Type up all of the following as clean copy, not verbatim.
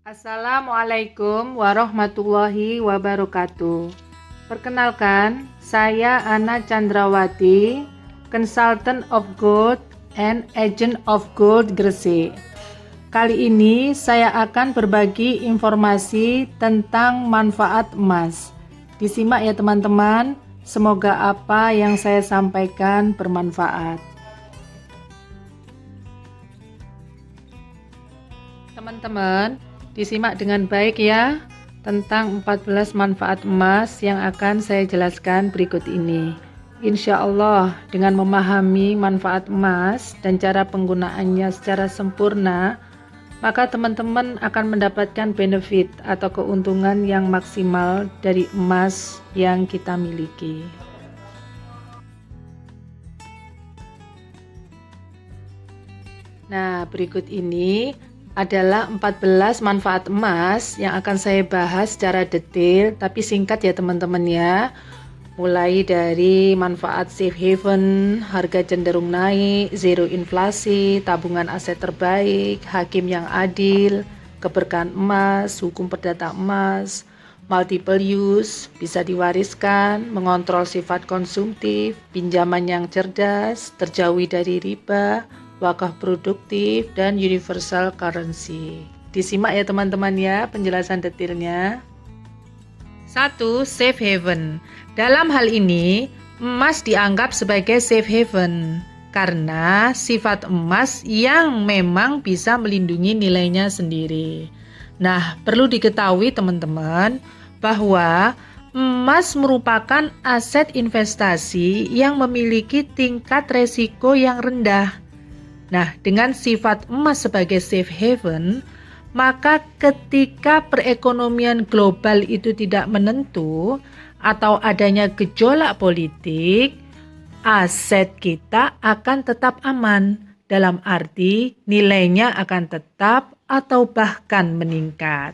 Assalamualaikum warahmatullahi wabarakatuh. Perkenalkan, saya Ana Chandrawati, Consultant of Gold and Agent of Gold Gresik. Kali ini saya akan berbagi informasi tentang manfaat emas. Disimak ya teman-teman, semoga apa yang saya sampaikan bermanfaat. Teman-teman, disimak dengan baik ya tentang 14 manfaat emas yang akan saya jelaskan berikut ini. Insya Allah dengan memahami manfaat emas dan cara penggunaannya secara sempurna, maka teman-teman akan mendapatkan benefit atau keuntungan yang maksimal dari emas yang kita miliki. Nah, berikut ini adalah 14 manfaat emas yang akan saya bahas secara detail, tapi singkat ya teman-teman ya. Mulai dari manfaat safe haven, harga cenderung naik, zero inflasi, tabungan aset terbaik, hakim yang adil, keberkahan emas, hukum perdata emas, multiple use, bisa diwariskan, mengontrol sifat konsumtif, pinjaman yang cerdas, terjauhi dari riba, wakaf produktif, dan universal currency. Disimak ya teman-teman ya penjelasan detailnya. 1. Safe haven. Dalam hal ini, emas dianggap sebagai safe haven karena sifat emas yang memang bisa melindungi nilainya sendiri. Nah, perlu diketahui teman-teman bahwa emas merupakan aset investasi yang memiliki tingkat resiko yang rendah. Nah, dengan sifat emas sebagai safe haven, maka ketika perekonomian global itu tidak menentu atau adanya gejolak politik, aset kita akan tetap aman. Dalam arti nilainya akan tetap atau bahkan meningkat.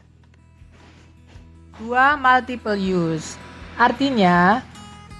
2. Multiple use. Artinya,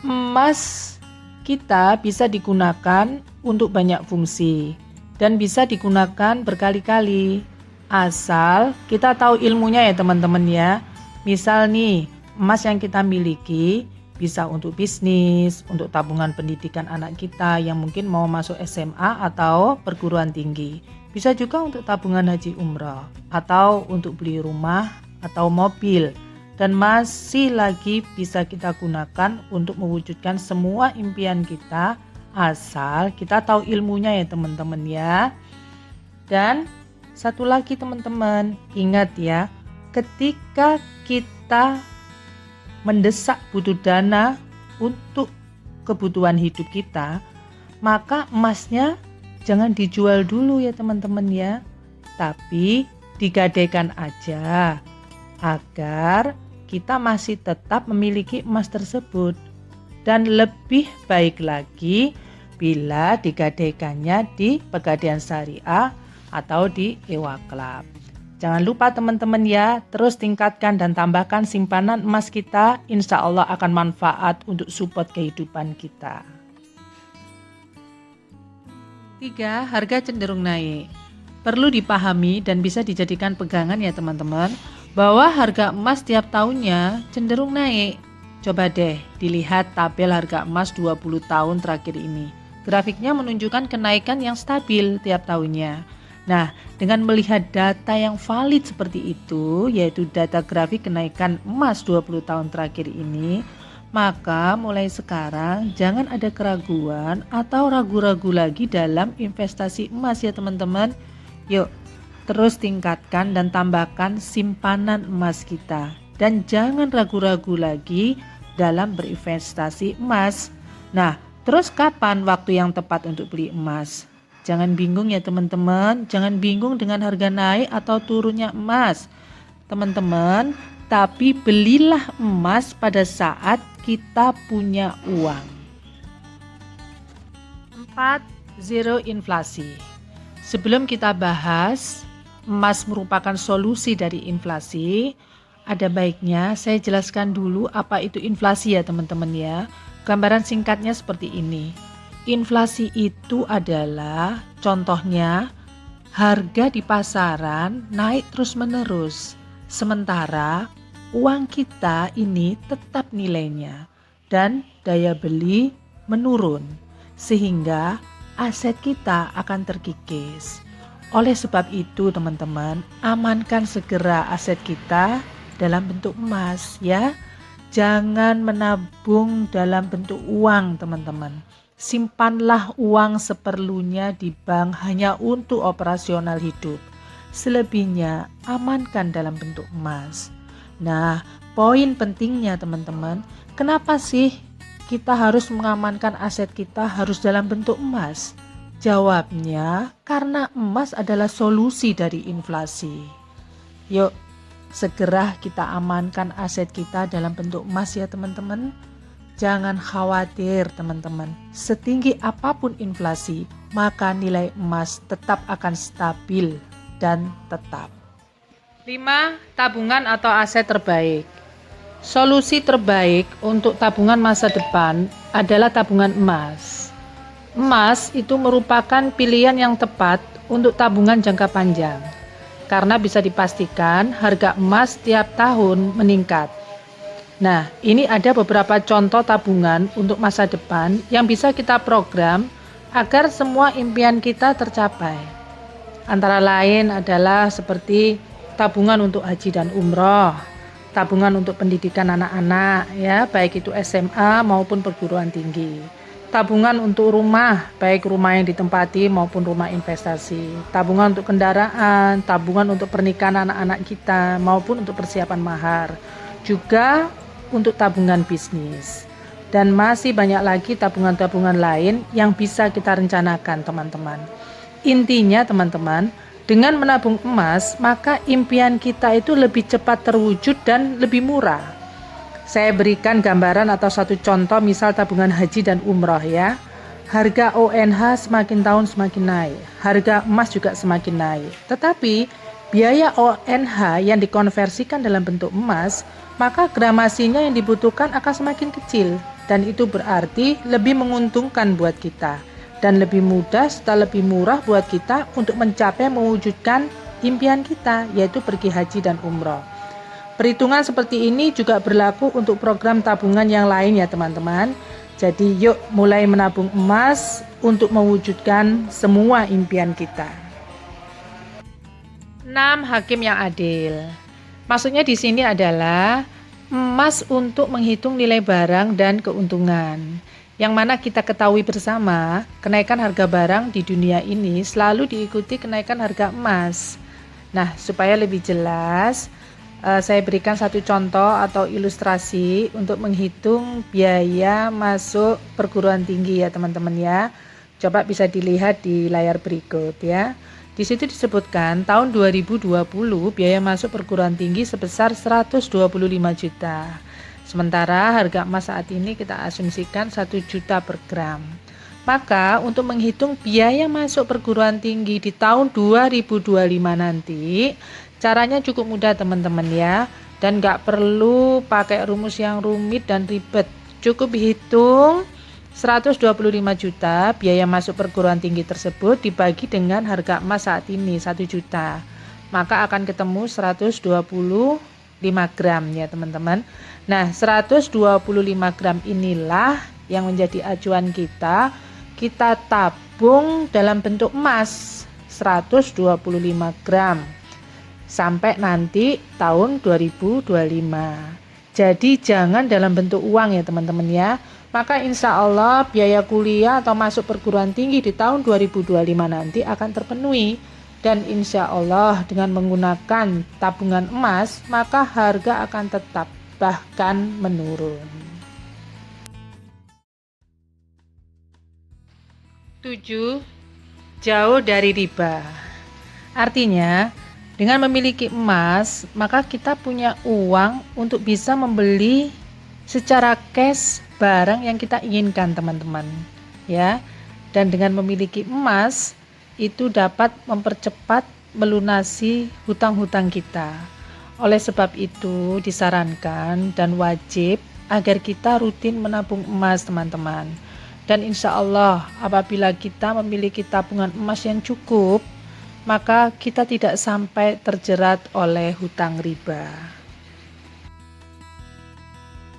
emas kita bisa digunakan untuk banyak fungsi dan bisa digunakan berkali-kali asal kita tahu ilmunya ya teman-teman ya. Misal nih, emas yang kita miliki bisa untuk bisnis, untuk tabungan pendidikan anak kita yang mungkin mau masuk SMA atau perguruan tinggi. Bisa juga untuk tabungan haji umrah atau untuk beli rumah atau mobil, dan masih lagi bisa kita gunakan untuk mewujudkan semua impian kita asal kita tahu ilmunya ya teman-teman ya. Dan satu lagi teman-teman, ingat ya, ketika kita mendesak butuh dana untuk kebutuhan hidup kita, maka emasnya jangan dijual dulu ya teman-teman ya, tapi digadaikan aja agar kita masih tetap memiliki emas tersebut. Dan lebih baik lagi bila digadaikannya di Pegadaian Syariah atau di Ewa Club. Jangan lupa teman-teman ya, terus tingkatkan dan tambahkan simpanan emas kita, insya Allah akan manfaat untuk support kehidupan kita. 3. Harga cenderung naik. Perlu dipahami dan bisa dijadikan pegangan ya teman-teman, bahwa harga emas tiap tahunnya cenderung naik. Coba deh dilihat tabel harga emas 20 tahun terakhir ini. Grafiknya menunjukkan kenaikan yang stabil tiap tahunnya. Nah, dengan melihat data yang valid seperti itu, yaitu data grafik kenaikan emas 20 tahun terakhir ini, maka mulai sekarang jangan ada keraguan atau ragu-ragu lagi dalam investasi emas ya teman-teman. Yuk, terus tingkatkan dan tambahkan simpanan emas kita. Dan jangan ragu-ragu lagi dalam berinvestasi emas. Nah, terus kapan waktu yang tepat untuk beli emas? Jangan bingung ya teman-teman, jangan bingung dengan harga naik atau turunnya emas. Teman-teman, tapi belilah emas pada saat kita punya uang. 4. Zero inflasi. Sebelum kita bahas emas merupakan solusi dari inflasi, ada baiknya saya jelaskan dulu apa itu inflasi ya teman-teman ya. Gambaran singkatnya seperti ini. Inflasi itu adalah contohnya harga di pasaran naik terus-menerus Sementara uang kita ini tetap nilainya dan daya beli menurun, sehingga aset kita akan terkikis. Oleh sebab itu teman-teman, amankan segera aset kita dalam bentuk emas ya. Jangan menabung dalam bentuk uang teman-teman. Simpanlah uang seperlunya di bank hanya untuk operasional hidup. Selebihnya amankan dalam bentuk emas. Nah, poin pentingnya teman-teman, kenapa sih kita harus mengamankan aset kita harus dalam bentuk emas? Jawabnya, karena emas adalah solusi dari inflasi. Yuk, segera kita amankan aset kita dalam bentuk emas ya teman-teman. Jangan khawatir teman-teman, setinggi apapun inflasi, maka nilai emas tetap akan stabil dan tetap. 5. Tabungan atau aset terbaik. Solusi terbaik untuk tabungan masa depan adalah tabungan emas. Emas itu merupakan pilihan yang tepat untuk tabungan jangka panjang, karena bisa dipastikan harga emas tiap tahun meningkat. Nah, ini ada beberapa contoh tabungan untuk masa depan yang bisa kita program agar semua impian kita tercapai. Antara lain adalah seperti tabungan untuk haji dan umroh, tabungan untuk pendidikan anak-anak, ya, baik itu SMA maupun perguruan tinggi. Tabungan untuk rumah, baik rumah yang ditempati maupun rumah investasi. Tabungan untuk kendaraan, tabungan untuk pernikahan anak-anak kita maupun untuk persiapan mahar. Juga untuk tabungan bisnis. Dan masih banyak lagi tabungan-tabungan lain yang bisa kita rencanakan teman-teman. Intinya teman-teman, dengan menabung emas, maka impian kita itu lebih cepat terwujud dan lebih murah. Saya berikan gambaran atau satu contoh misal tabungan haji dan umroh ya. Harga ONH semakin tahun semakin naik, harga emas juga semakin naik. Tetapi biaya ONH yang dikonversikan dalam bentuk emas, maka gramasinya yang dibutuhkan akan semakin kecil. Dan itu berarti lebih menguntungkan buat kita. Dan lebih mudah serta lebih murah buat kita untuk mencapai mewujudkan impian kita, yaitu pergi haji dan umroh. Perhitungan seperti ini juga berlaku untuk program tabungan yang lain ya teman-teman. Jadi yuk mulai menabung emas untuk mewujudkan semua impian kita. 6. Hakim yang adil. Maksudnya di sini adalah emas untuk menghitung nilai barang dan keuntungan. Yang mana kita ketahui bersama, kenaikan harga barang di dunia ini selalu diikuti kenaikan harga emas. Nah, supaya lebih jelas, saya berikan satu contoh atau ilustrasi untuk menghitung biaya masuk perguruan tinggi ya teman-teman ya. Coba bisa dilihat di layar berikut ya. Di situ disebutkan tahun 2020 biaya masuk perguruan tinggi sebesar 125 juta. Sementara harga emas saat ini kita asumsikan 1 juta per gram. Maka untuk menghitung biaya masuk perguruan tinggi di tahun 2025 nanti, caranya cukup mudah teman-teman ya, dan gak perlu pakai rumus yang rumit dan ribet. Cukup hitung 125 juta biaya masuk perguruan tinggi tersebut dibagi dengan harga emas saat ini 1 juta. Maka akan ketemu 125 gram ya teman-teman. Nah 125 gram inilah yang menjadi acuan kita tabung dalam bentuk emas 125 gram. Sampai nanti tahun 2025. Jadi jangan dalam bentuk uang ya teman-teman ya. Maka insya Allah biaya kuliah atau masuk perguruan tinggi di tahun 2025 nanti akan terpenuhi. Dan insya Allah dengan menggunakan tabungan emas, maka harga akan tetap bahkan menurun. 7. Jauh dari riba. Artinya, dengan memiliki emas, maka kita punya uang untuk bisa membeli secara cash barang yang kita inginkan, teman-teman. Ya. Dan dengan memiliki emas, itu dapat mempercepat melunasi hutang-hutang kita. Oleh sebab itu, disarankan dan wajib agar kita rutin menabung emas, teman-teman. Dan insya Allah, apabila kita memiliki tabungan emas yang cukup, maka kita tidak sampai terjerat oleh hutang riba.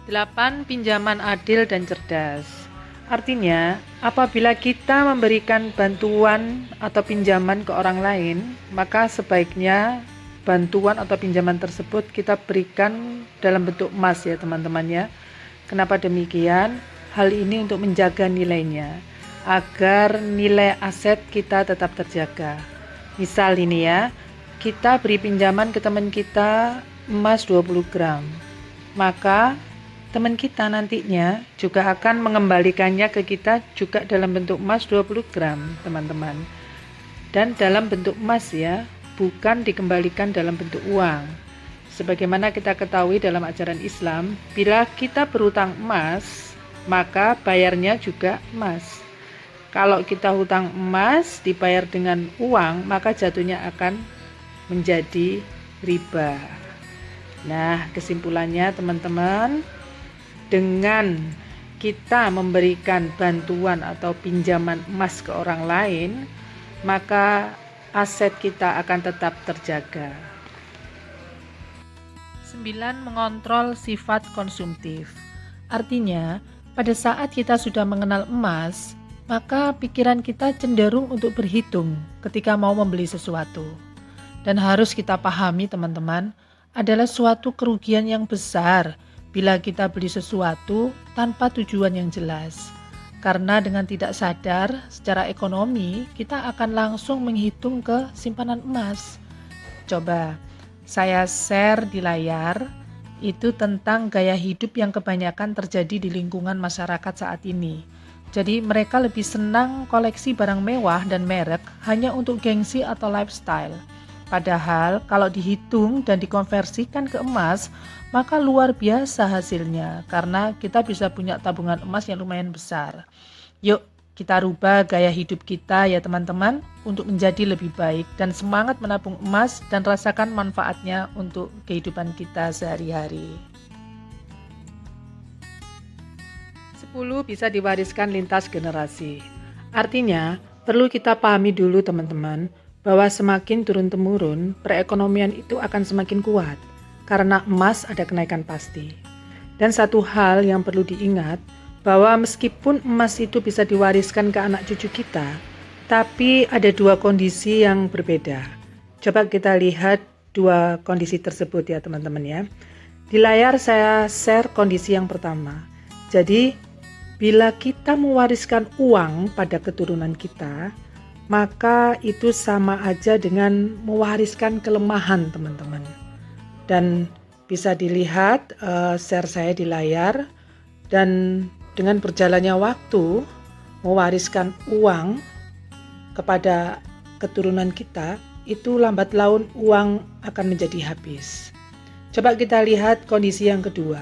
8. Pinjaman adil dan cerdas. Artinya, apabila kita memberikan bantuan atau pinjaman ke orang lain, maka sebaiknya bantuan atau pinjaman tersebut kita berikan dalam bentuk emas ya teman-teman ya. Kenapa demikian? Hal ini untuk menjaga nilainya, agar nilai aset kita tetap terjaga. Misal ini ya, kita beri pinjaman ke teman kita emas 20 gram, maka teman kita nantinya juga akan mengembalikannya ke kita juga dalam bentuk emas 20 gram teman-teman. Dan dalam bentuk emas ya, bukan dikembalikan dalam bentuk uang. Sebagaimana kita ketahui dalam ajaran Islam, bila kita berhutang emas, maka bayarnya juga emas. Kalau kita hutang emas dibayar dengan uang, maka jatuhnya akan menjadi riba. Nah, kesimpulannya teman-teman, dengan kita memberikan bantuan atau pinjaman emas ke orang lain, maka aset kita akan tetap terjaga. 9. Mengontrol sifat konsumtif. Artinya, pada saat kita sudah mengenal emas, maka pikiran kita cenderung untuk berhitung ketika mau membeli sesuatu. Dan harus kita pahami teman-teman, adalah suatu kerugian yang besar bila kita beli sesuatu tanpa tujuan yang jelas. Karena dengan tidak sadar, secara ekonomi, kita akan langsung menghitung ke simpanan emas. Coba, saya share di layar, itu tentang gaya hidup yang kebanyakan terjadi di lingkungan masyarakat saat ini. Jadi mereka lebih senang koleksi barang mewah dan merek hanya untuk gengsi atau lifestyle. Padahal kalau dihitung dan dikonversikan ke emas, maka luar biasa hasilnya karena kita bisa punya tabungan emas yang lumayan besar. Yuk kita rubah gaya hidup kita ya teman-teman untuk menjadi lebih baik dan semangat menabung emas dan rasakan manfaatnya untuk kehidupan kita sehari-hari. 10. Bisa diwariskan lintas generasi. Artinya, perlu kita pahami dulu teman-teman, bahwa semakin turun-temurun, perekonomian itu akan semakin kuat, karena emas ada kenaikan pasti. Dan satu hal yang perlu diingat, bahwa meskipun emas itu bisa diwariskan ke anak cucu kita, tapi ada dua kondisi yang berbeda. Coba kita lihat dua kondisi tersebut ya teman-teman ya. Di layar saya share kondisi yang pertama. Jadi, bila kita mewariskan uang pada keturunan kita, maka itu sama aja dengan mewariskan kelemahan teman-teman. Dan bisa dilihat share saya di layar, dan dengan berjalannya waktu mewariskan uang kepada keturunan kita, itu lambat laun uang akan menjadi habis. Coba kita lihat kondisi yang kedua.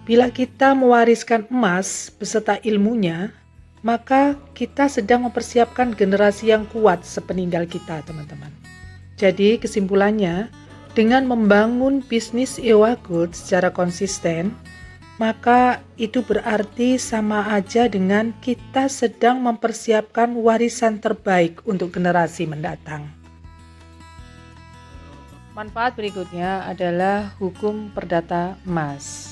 Bila kita mewariskan emas beserta ilmunya, maka kita sedang mempersiapkan generasi yang kuat sepeninggal kita, teman-teman. Jadi kesimpulannya, dengan membangun bisnis Iowa Gold secara konsisten, maka itu berarti sama aja dengan kita sedang mempersiapkan warisan terbaik untuk generasi mendatang. Manfaat berikutnya adalah hukum perdata emas.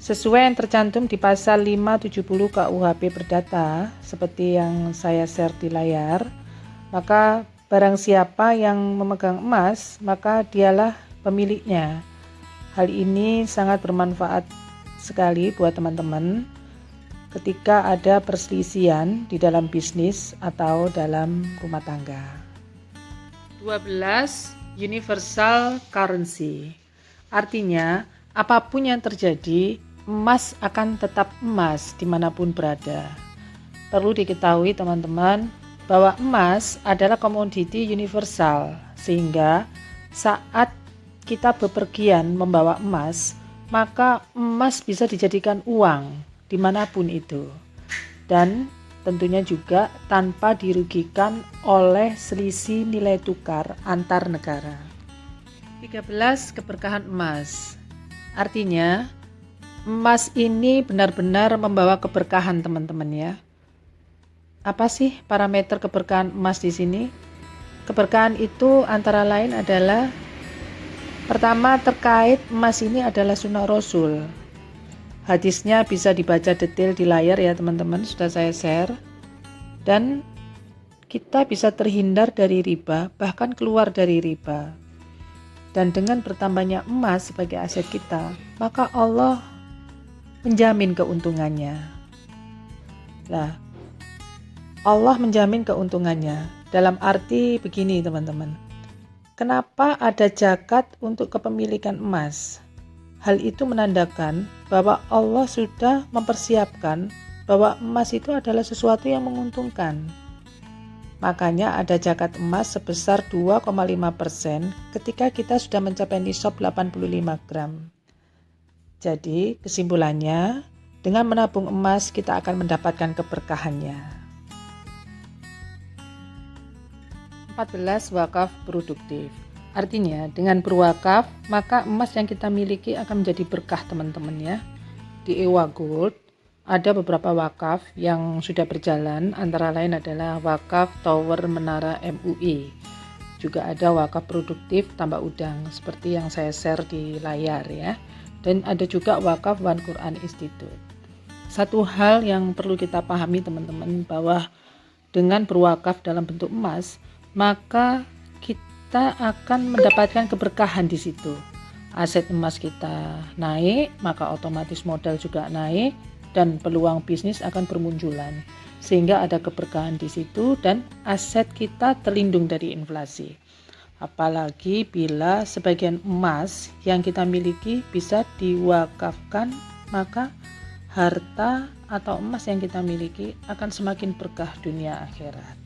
Sesuai yang tercantum di pasal 570 KUHP Perdata, seperti yang saya share di layar, maka barang siapa yang memegang emas, maka dialah pemiliknya. Hal ini sangat bermanfaat sekali buat teman-teman ketika ada perselisihan di dalam bisnis atau dalam rumah tangga. 12. Universal currency. Artinya, apapun yang terjadi, emas akan tetap emas dimanapun berada. Perlu diketahui teman-teman bahwa emas adalah komoditi universal, sehingga saat kita bepergian membawa emas, maka emas bisa dijadikan uang dimanapun itu. Dan tentunya juga tanpa dirugikan oleh selisih nilai tukar antar negara. 13. Keberkahan emas. Artinya, emas ini benar-benar membawa keberkahan teman-teman ya. Apa sih parameter keberkahan emas di sini? Keberkahan itu antara lain adalah pertama, terkait emas ini adalah sunnah Rasul. Hadisnya bisa dibaca detail di layar ya teman-teman, sudah saya share. Dan kita bisa terhindar dari riba, bahkan keluar dari riba. Dan dengan bertambahnya emas sebagai aset kita, maka Allah menjamin keuntungannya. Nah, Allah menjamin keuntungannya. Dalam arti begini teman-teman. Kenapa ada zakat untuk kepemilikan emas? Hal itu menandakan bahwa Allah sudah mempersiapkan bahwa emas itu adalah sesuatu yang menguntungkan. Makanya ada zakat emas sebesar 2,5% ketika kita sudah mencapai nisab 85 gram. Jadi kesimpulannya, dengan menabung emas kita akan mendapatkan keberkahannya. 14. Wakaf produktif. Artinya dengan berwakaf maka emas yang kita miliki akan menjadi berkah teman-teman ya. Di Ewa Gold ada beberapa wakaf yang sudah berjalan, antara lain adalah wakaf Tower Menara MUI. Juga ada wakaf produktif Tambak Udang seperti yang saya share di layar ya. Dan ada juga wakaf One Quran Institute. Satu hal yang perlu kita pahami teman-teman, bahwa dengan berwakaf dalam bentuk emas maka kita akan mendapatkan keberkahan di situ. Aset emas kita naik, maka otomatis modal juga naik dan peluang bisnis akan bermunculan. Sehingga ada keberkahan di situ dan aset kita terlindung dari inflasi. Apalagi bila sebagian emas yang kita miliki bisa diwakafkan, maka harta atau emas yang kita miliki akan semakin berkah dunia akhirat.